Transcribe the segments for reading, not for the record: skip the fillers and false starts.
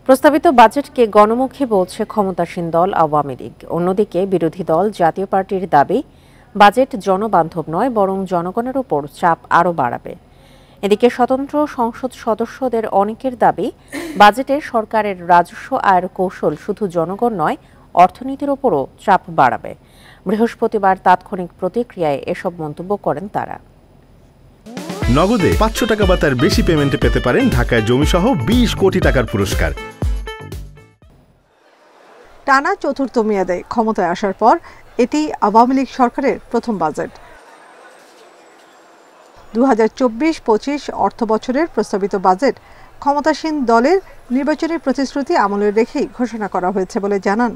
প্রস্তাবিত বাজেটকে গণমুখী বলছে ক্ষমতাসীন দল আওয়ামী লীগ। অন্যদিকে বিরোধী দল জাতীয় পার্টির দাবি, বাজেট জনবান্ধব নয়, বরং জনগণের উপর চাপ আরও বাড়াবে। এদিকে স্বতন্ত্র সংসদ সদস্যদের অনেকের দাবি, বাজেটে সরকারের রাজস্ব আয়ের কৌশল শুধু জনগণ নয়, অর্থনীতির ওপরও চাপ বাড়াবে। বৃহস্পতিবার তাৎক্ষণিক প্রতিক্রিয়ায় এসব মন্তব্য করেন তারা। নগদে ৫০০ টাকা বা তার বেশি পেমেন্টে পেতে পারেন ঢাকায় জমিসহ ২০ কোটি টাকার পুরস্কার। টানা চতুর্থ মেয়াদে ক্ষমতায় আসার পর এটি আওয়ামী লীগ সরকারের প্রথম বাজেট। ২০২৪-২৫ অর্থ বছরের প্রস্তাবিত বাজেট ক্ষমতাসীন দলের নির্বাচনী প্রতিশ্রুতি আমলে রেখেই ঘোষণা করা হয়েছে বলে জানান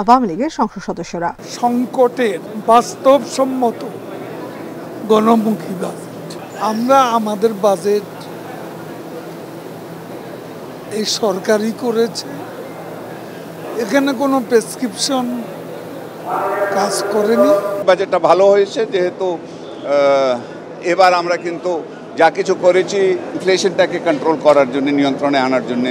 আওয়ামী লীগের সংসদ সদস্যরা। সংকটের বাস্তবসম্মত গণমুখী বাজেট। আমরা আমাদের বাজেট এই সরকারই করেছে, এখানে কোনো প্রেসক্রিপশন কাজ করেনি। বাজেটটা ভালো হয়েছে, যেহেতু এবার আমরা কিন্তু যা কিছু করেছি ইনফ্লেশনটাকে কন্ট্রোল করার জন্য, নিয়ন্ত্রণে আনার জন্য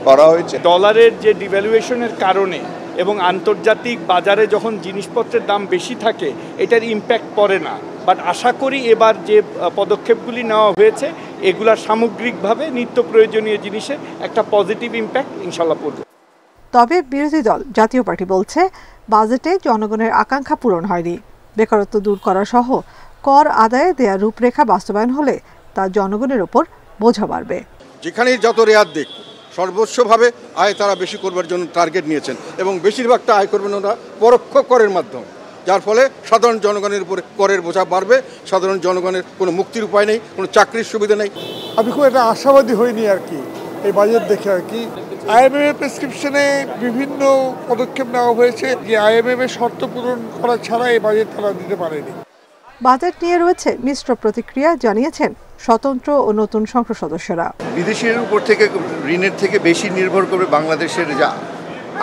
করা হয়েছে। ডলারের যে ডিভ্যালুয়েশনের কারণে এবং আন্তর্জাতিক বাজারে যখন জিনিসপত্রের দাম বেশি থাকে, এটার ইম্প্যাক্ট পড়ে না। বাট আশা করি এবার যে পদক্ষেপগুলি নেওয়া হয়েছে, এগুলা সামগ্রিকভাবে নিত্য প্রয়োজনীয় জিনিসে একটা পজিটিভ ইম্প্যাক্ট ইনশাল্লাহ পড়বে। তবে বিরোধী দল জাতীয় পার্টি বলছে, বাজেটে জনগণের আকাঙ্ক্ষা পূরণ হয়নি। বেকারত্ব দূর করা সহ কর আদায়ে দেয়া রূপরেখা বাস্তবায়ন হলে তা জনগণের উপর বোঝা বাড়বে। যেখানেই যত রেয়াত দিক, সর্বোচ্চভাবে আয় তারা বেশি করবার জন্য টার্গেট নিয়েছেন এবং বেশিরভাগটা আয় করবেন ওরা পরোক্ষ করের মাধ্যমে, যার ফলে সাধারণ জনগণের উপরে করের বোঝা বাড়বে। সাধারণ জনগণের কোনো মুক্তির উপায় নেই, কোনো চাকরির সুবিধা নেই। আমি খুব একটা আশাবাদী হইনি আর কি এই বাজেট দেখে আর কি। আইএমএফ প্রেসক্রিপশনে বিভিন্ন পদক্ষেপ নেওয়া হয়েছে, যে আইএমএফ এর শর্ত পূরণ করা ছাড়া এই বাজেট তারা দিতে পারেনি। বাজেট নিয়ে রয়েছে মিশ্র প্রতিক্রিয়া, জানিয়েছেন স্বতন্ত্র ও নতুন সংসদ সদস্যরা। বিদেশের উপর থেকে, ঋণের থেকে বেশি নির্ভর করবে বাংলাদেশের যা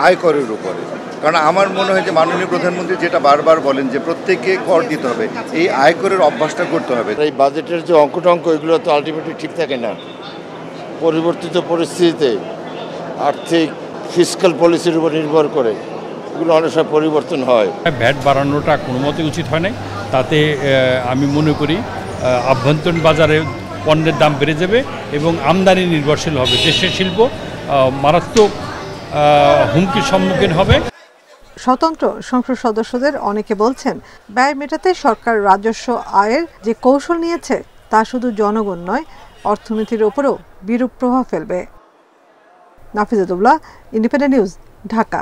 আয়করের উপরে। কারণ আমার মনে হয় যে মাননীয় প্রধানমন্ত্রী যেটা বারবার বলেন যে প্রত্যেককে কর দিতে হবে, এই আয়করের অভ্যাসটা করতে হবে। এই বাজেটের যে অঙ্ক এগুলো তো আলটিমেটলি ঠিক থাকে না। পরিবর্তিত পরিস্থিতিতে আর্থিক ফিসক্যাল পলিসির উপর নির্ভর করে এগুলো অনেক সময় পরিবর্তন হয়। ভ্যাট বাড়ানোটা কোনো মতে উচিত হয় নাই। তাতে আমি মনে করি আভ্যন্তরীণ বাজারে পণ্যের দাম বেড়ে যাবে এবং আমদানি নির্ভরশীল হবে। দেশের শিল্প মারাত্মক হুমকির সম্মুখীন হবে। স্বতন্ত্র সংসদ সদস্যদের অনেকে বলছেন, ব্যয় মেটাতে সরকার রাজস্ব আয়ের যে কৌশল নিয়েছে তা শুধু জনগণ নয়, অর্থনীতির উপরও বিরূপ প্রভাব ফেলবে। নাফিজাতুল্লাহ, ইন্ডিপেন্ডেন্ট নিউজ, ঢাকা।